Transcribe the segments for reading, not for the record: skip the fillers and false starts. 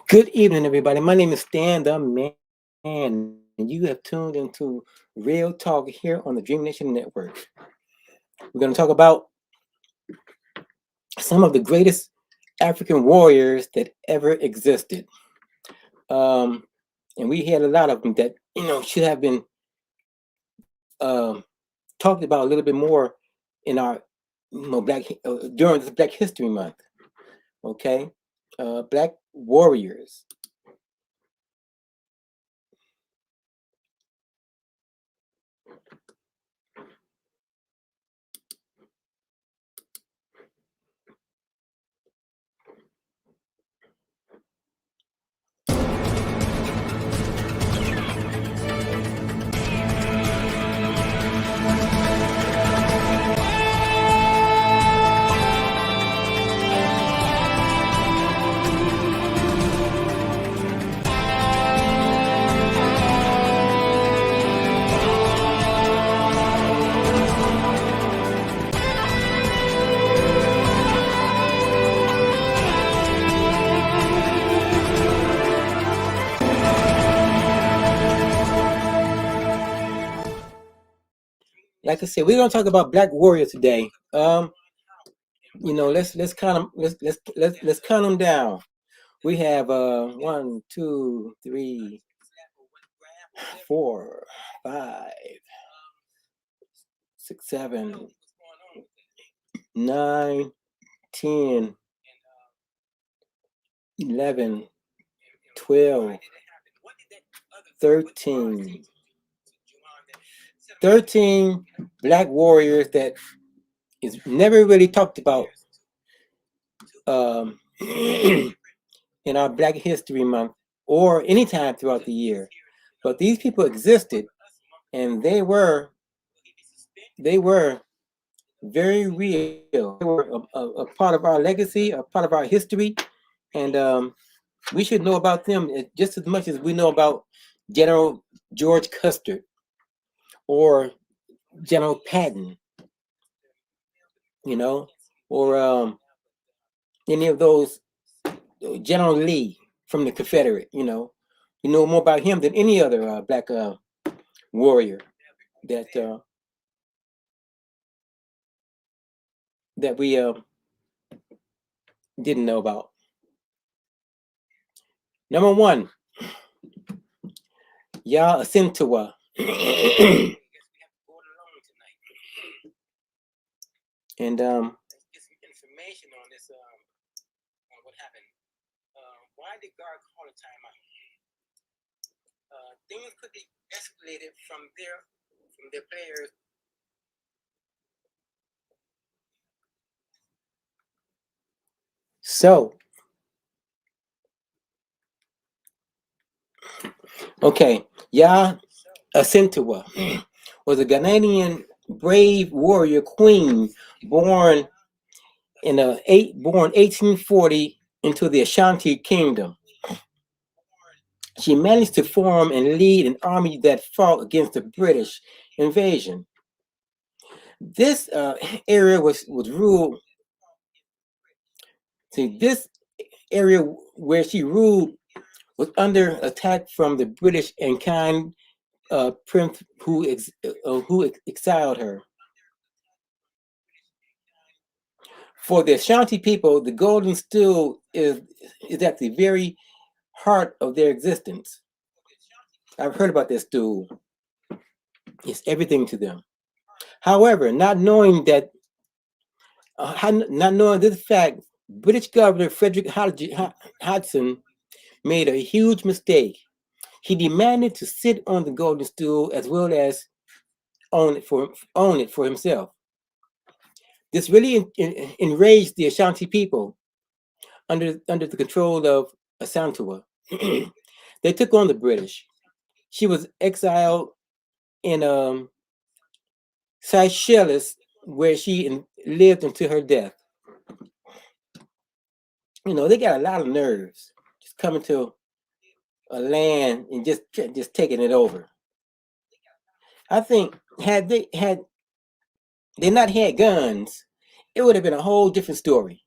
Good evening, everybody. My name is Stan the Man, and you have tuned into Real Talk here on the Dream Nation Network. We're going to talk about some of the greatest African warriors that ever existed. Um, and we had a lot of them that should have been um, talked about a little bit more in our black during this Black History Month. Okay, Black warriors. Like I said, we're gonna talk about Black warriors today. Let's count them. Let's count them down. We have 1, 2, 3, 4, 5, 6, 7, 9, 10, 11, 12, 13. 13 Black warriors that is never really talked about um, in our Black History Month or anytime throughout the year. But these people existed, and they were very real. They were a part of our legacy, a part of our history, and we should know about them just as much as we know about General George Custer or General Patton, or any of those, General Lee from the Confederate. You know more about him than any other Black warrior that that we didn't know about. Number one, Assintawa. And get some information on this, on what happened. Why did God call a timeout? Things could be escalated from their players. So, okay, Assintawa was a Ghanaian brave warrior queen born 1840 into the Ashanti Kingdom. She managed to form and lead an army that fought against the British invasion. This area was ruled. See, this area where she ruled was under attack from the British and kind prince who exiled her. For the Ashanti people, the golden stool is at the very heart of their existence. I've heard about this stool. It's everything to them. However, not knowing this fact, British Governor Frederick Hodgson made a huge mistake. He demanded to sit on the golden stool as well as own it for himself. This really enraged the Ashanti people under the control of Assintawa. They took on the British. She was exiled in Seychelles, where she lived until her death. They got a lot of nerves just coming to a land and just taking it over. I think had they not had guns, it would have been a whole different story.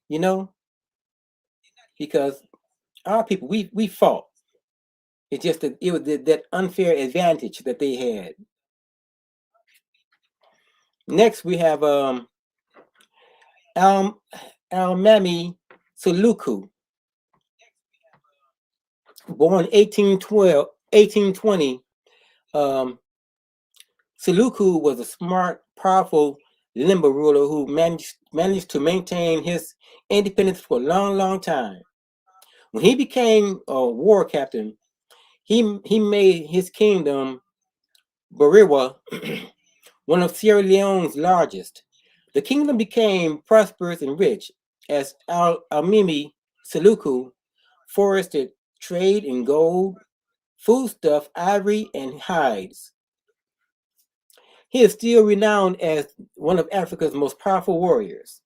You know, because our people, we fought. It's just that it was that unfair advantage that they had. Next, we have Al Almami Suluku, born 1820. Um, Suluku was a smart, powerful Limba ruler who managed to maintain his independence for a long, long time. When he became a war captain, he made his kingdom Bariwa one of Sierra Leone's largest. The kingdom became prosperous and rich as Almimi Suluku forested trade in gold, foodstuff, ivory, and hides. He is still renowned as one of Africa's most powerful warriors.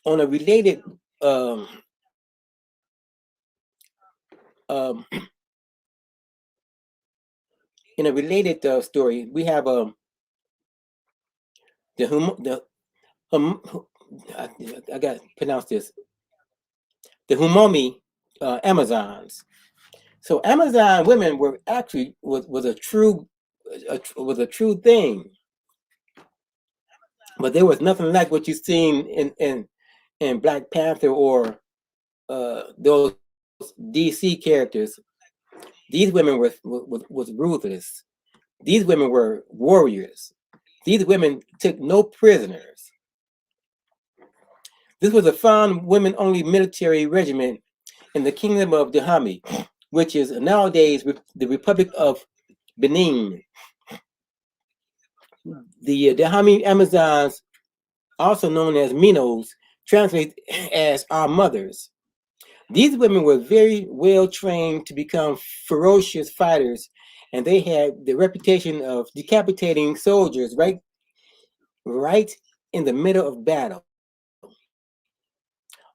On a related um, in a related story, we have the hum, I got to pronounce this, the Humomi Amazons. So Amazon women were actually was a true thing, but there was nothing like what you've seen in Black Panther or those DC characters. These women was ruthless. These women were warriors. These women took no prisoners. This was a found women-only military regiment in the Kingdom of Dahomey, which is nowadays the Republic of Benin. The Dahomey Amazons, also known as Minos, translate as our mothers. These women were very well trained to become ferocious fighters, and they had the reputation of decapitating soldiers right in the middle of battle.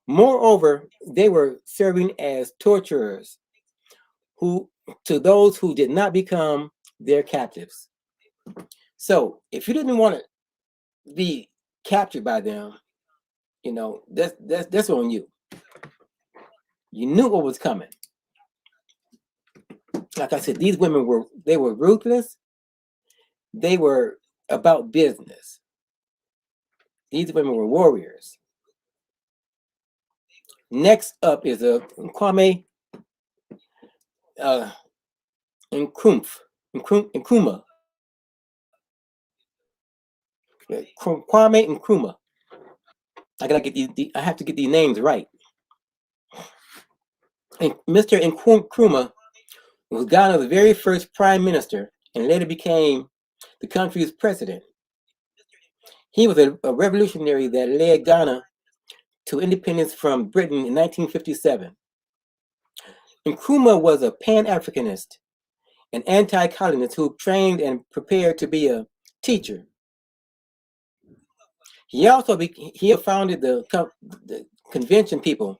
Moreover, they were serving as torturers who to those who did not become their captives. So if you didn't want to be captured by them, that's on you. You knew what was coming. Like I said, these women were ruthless. They were about business. These women were warriors. Next up is a Kwame Nkrumah. Kwame Nkrumah. I have to get these names right. And Mr. Nkrumah was Ghana's very first prime minister and later became the country's president. He was a revolutionary that led Ghana to independence from Britain in 1957. Nkrumah was a Pan-Africanist, an anti-colonist who trained and prepared to be a teacher. He also founded the Convention People's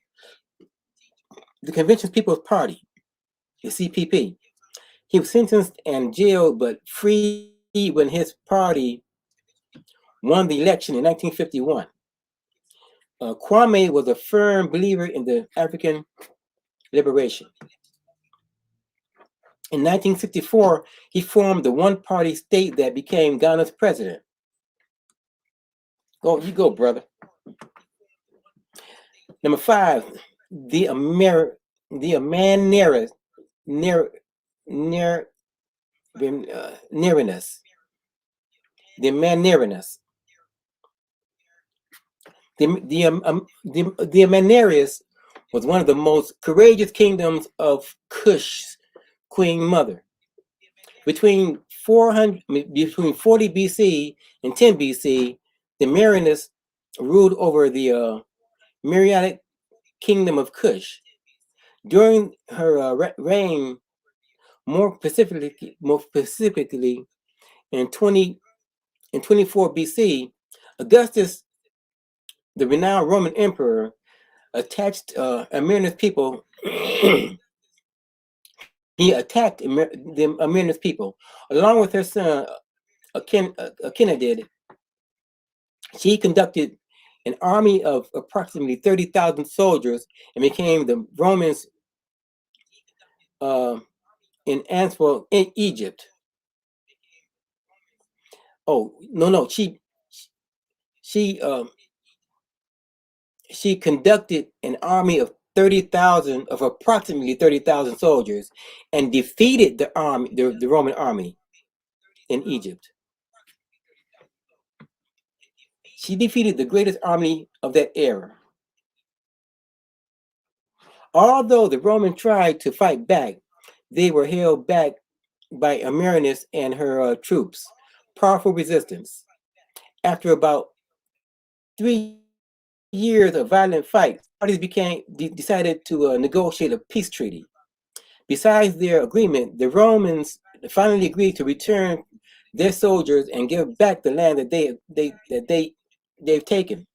Party, the CPP. He was sentenced and jailed, but freed when his party won the election in 1951. Kwame was a firm believer in the African liberation. In 1964, he formed the one-party state that became Ghana's president. You go, brother. Number 5, the Amanerists. The Amanerists. The Amanerists was one of the most courageous kingdoms of Kush's queen mother. Between 40 BC and 10 BC, the Marinists ruled over the Meriatic kingdom of Kush. During her reign, more specifically in 24 BC, Augustus, the renowned Roman emperor, attached Marinus people. He attacked the Marinus people along with her son Akinadid. She conducted an army of approximately 30,000 soldiers and became the Romans uh, in Antwerp, in Egypt. Oh no, she she conducted an army of 30,000 of approximately 30,000 soldiers and defeated the army, the Roman army in Egypt. She defeated the greatest army of that era. Although the Romans tried to fight back, they were held back by Amerinus and her troops. Powerful resistance. After about 3 years of violent fights, parties decided to negotiate a peace treaty. Besides their agreement, the Romans finally agreed to return their soldiers and give back the land that they've taken.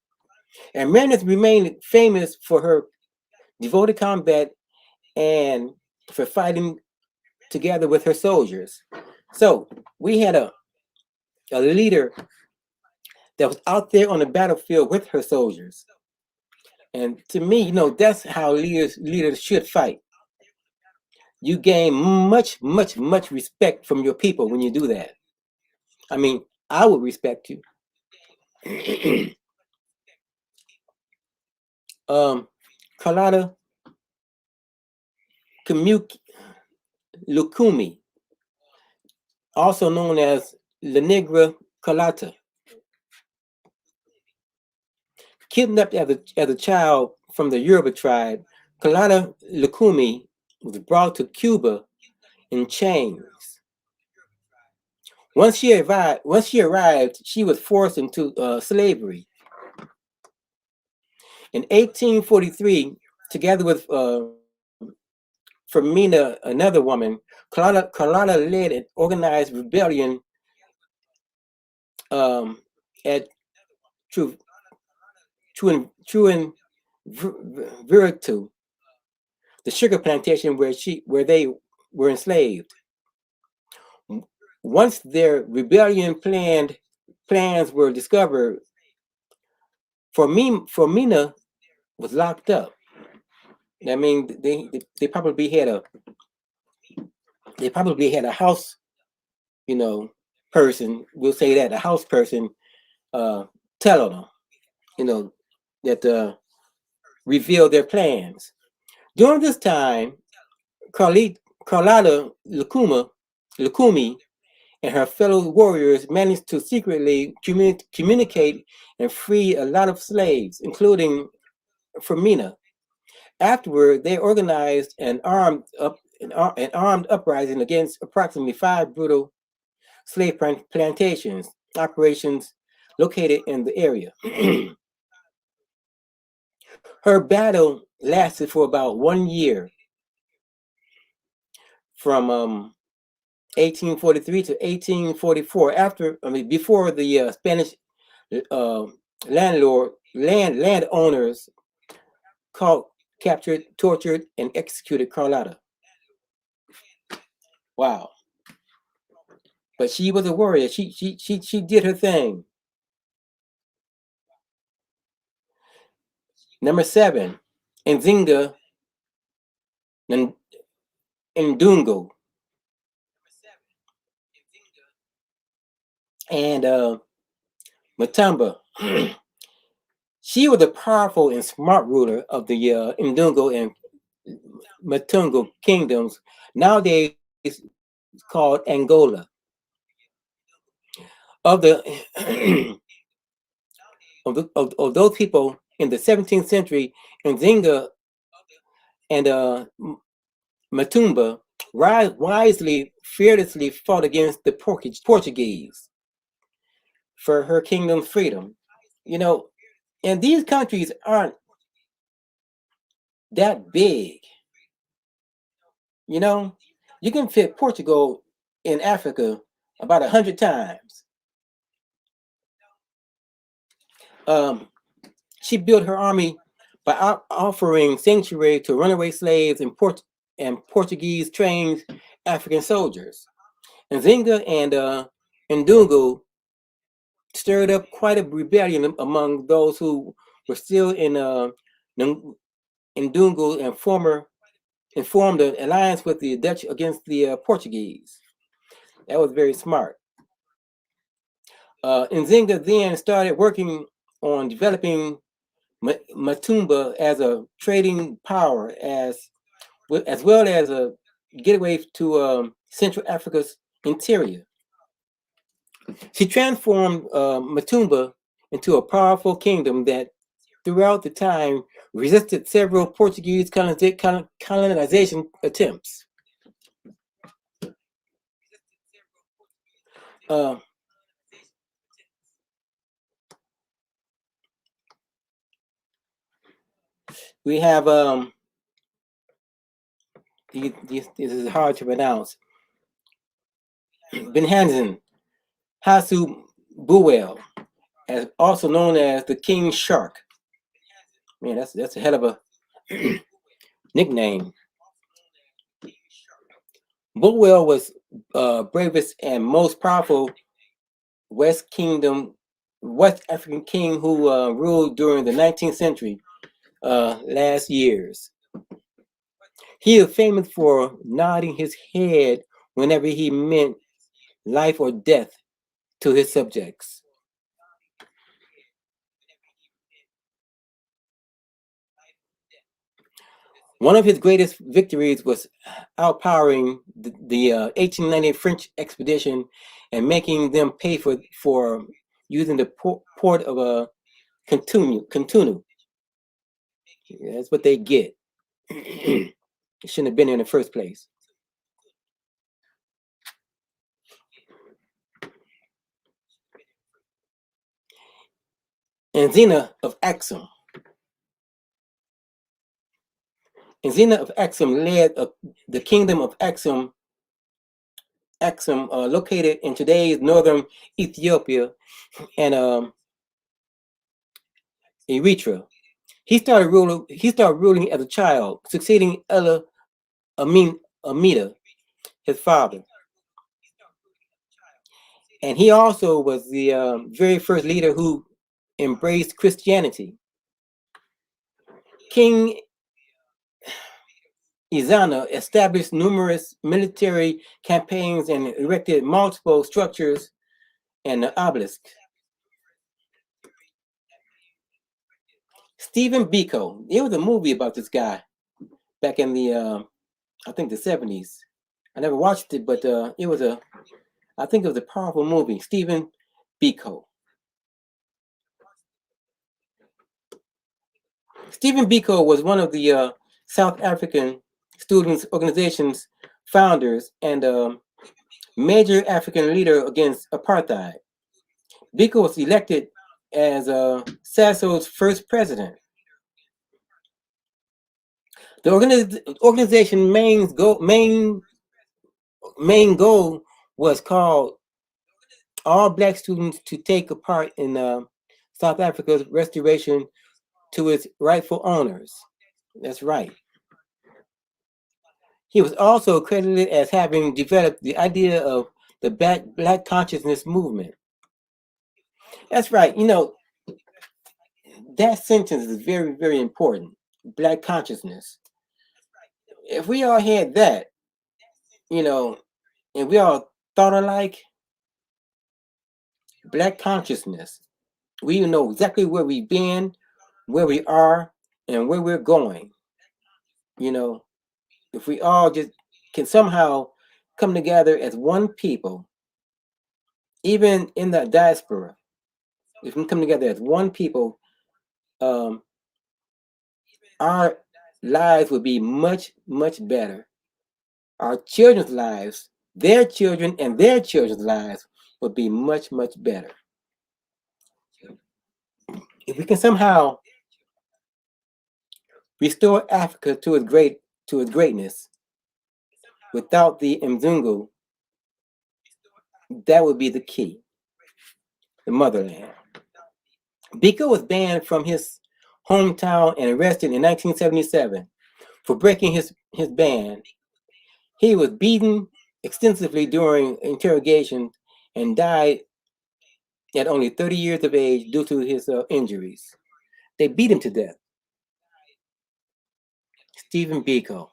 And Marinus remained famous for her devoted combat and for fighting together with her soldiers. So we had a leader that was out there on the battlefield with her soldiers. And to me, that's how leaders should fight. You gain much, much, much respect from your people when you do that. I mean, I would respect you. Carlotta Lukumi, also known as La Negra Carlotta, kidnapped as a child from the Yoruba tribe. Carlotta Lukumi was brought to Cuba in chains. Once she arrived, she was forced into slavery. In 1843, together with Firmina, another woman, Carlotta led an organized rebellion at Virtu, the sugar plantation where they were enslaved. Once their rebellion plans were discovered, Firmina was locked up. I mean, they probably had a house, person. We'll say that a house person telling them, that revealed their plans. During this time, Carlotta Lukumi and her fellow warriors managed to secretly communicate and free a lot of slaves, including Firmina. Afterward, they organized an armed uprising against approximately 5 brutal slave plantations operations located in the area. Her battle lasted for about 1 year, from 1843 to 1844. Before the Spanish landowners captured, tortured, and executed Carlotta. Wow! But she was a warrior. She did her thing. Number 7, Nzinga Ndungo, and Matamba. She was a powerful and smart ruler of the Ndungo and Matungo kingdoms, nowadays called Angola. Of the of those people in the 17th century, Nzinga and Matumba wisely, fearlessly fought against the Portuguese for her kingdom's freedom. And these countries aren't that big. You can fit Portugal in Africa about 100 times. She built her army by offering sanctuary to runaway slaves and Portuguese trained African soldiers. And Zinga and Ndungu stirred up quite a rebellion among those who were still in Ndungu and formed an alliance with the Dutch against the Portuguese. That was very smart. Nzinga then started working on developing Matumba as a trading power, as well as a getaway to Central Africa's interior. She transformed Matumba into a powerful kingdom that, throughout the time, resisted several Portuguese colonization attempts. We have this is hard to pronounce. Benhansen Hasu Buell, as also known as the King Shark. Man, that's a hell of a nickname. Buell was bravest and most powerful West African king who ruled during the 19th century last years. He is famous for nodding his head whenever he meant life or death to his subjects. One of his greatest victories was outpowering the 1890 French expedition and making them pay for using the port of Cotonou. That's what they get. It shouldn't have been there in the first place. Nzina of Axum. Nzina of Axum led the kingdom of Axum, located in today's northern Ethiopia and Eritrea. He started ruling as a child, succeeding Ella Amida, his father. And he also was the very first leader who embraced Christianity. King Izana established numerous military campaigns and erected multiple structures and obelisks. Stephen Bico. There was a movie about this guy back in the I think the 70s. I never watched it, but I think it was a powerful movie. Stephen Bico. Stephen Bico was one of the South African Students Organization's founders and major African leader against apartheid. Bico was elected as Sasso's first president. The organization's main goal was called all Black students to take a part in South Africa's restoration to its rightful owners. That's right. He was also credited as having developed the idea of the Black consciousness movement. That's right. You know, that sentence is very, very important. Black consciousness. If we all had that, you know, and we all thought alike, Black consciousness, we know exactly where we've been, where we are, and where we're going. You know, if we all just can somehow come together as one people, even in the diaspora, if we come together as one people, our lives would be much, much better. Our children's lives, their children, and their children's lives would be much, much better. If we can somehow restore Africa to its greatness without the Mzungu, that would be the key. The motherland. Beco was banned from his hometown and arrested in 1977 for breaking his ban. He was beaten extensively during interrogation and died at only 30 years of age due to his injuries. They beat him to death. Stephen Bico.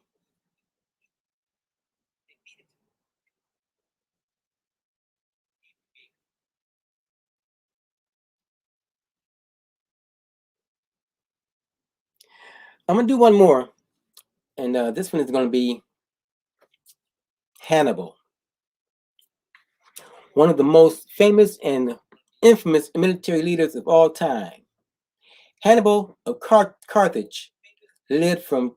I'm gonna do one more, and this one is gonna be Hannibal, one of the most famous and infamous military leaders of all time. Hannibal of Carthage lived from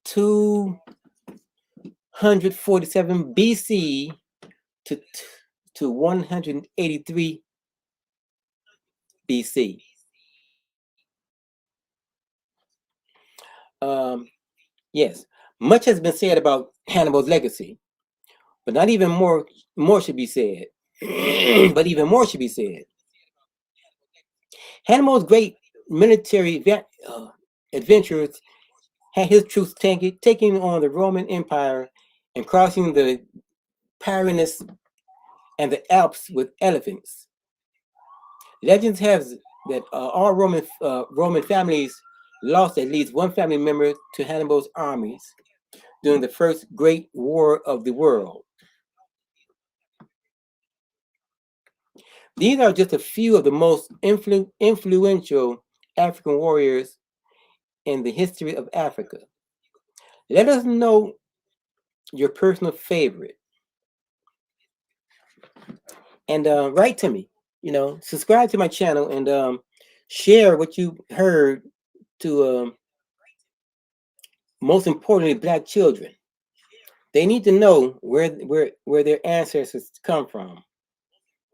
247 BC to, to 183 BC. Um, yes, much has been said about Hannibal's legacy, but not even more should be said. But even more should be said. Hannibal's great military adventures had his troops taking on the Roman Empire and crossing the Pyrenees and the Alps with elephants. Legends have that all Roman families lost at least one family member to Hannibal's armies during the First Great War of the World. These are just a few of the most influential African warriors in the history of Africa. Let us know your personal favorite and write to me. Subscribe to my channel and share what you heard to most importantly Black children. They need to know where their ancestors come from.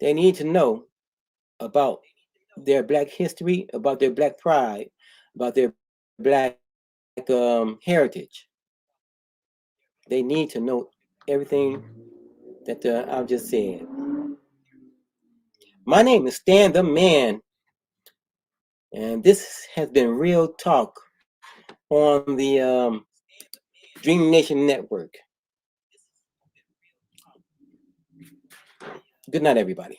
They need to know about their Black history, about their Black pride, about their Black heritage. They need to know everything that I've just said. My name is Stan the Man, and this has been Real Talk on the Dream Nation Network. Good night, everybody.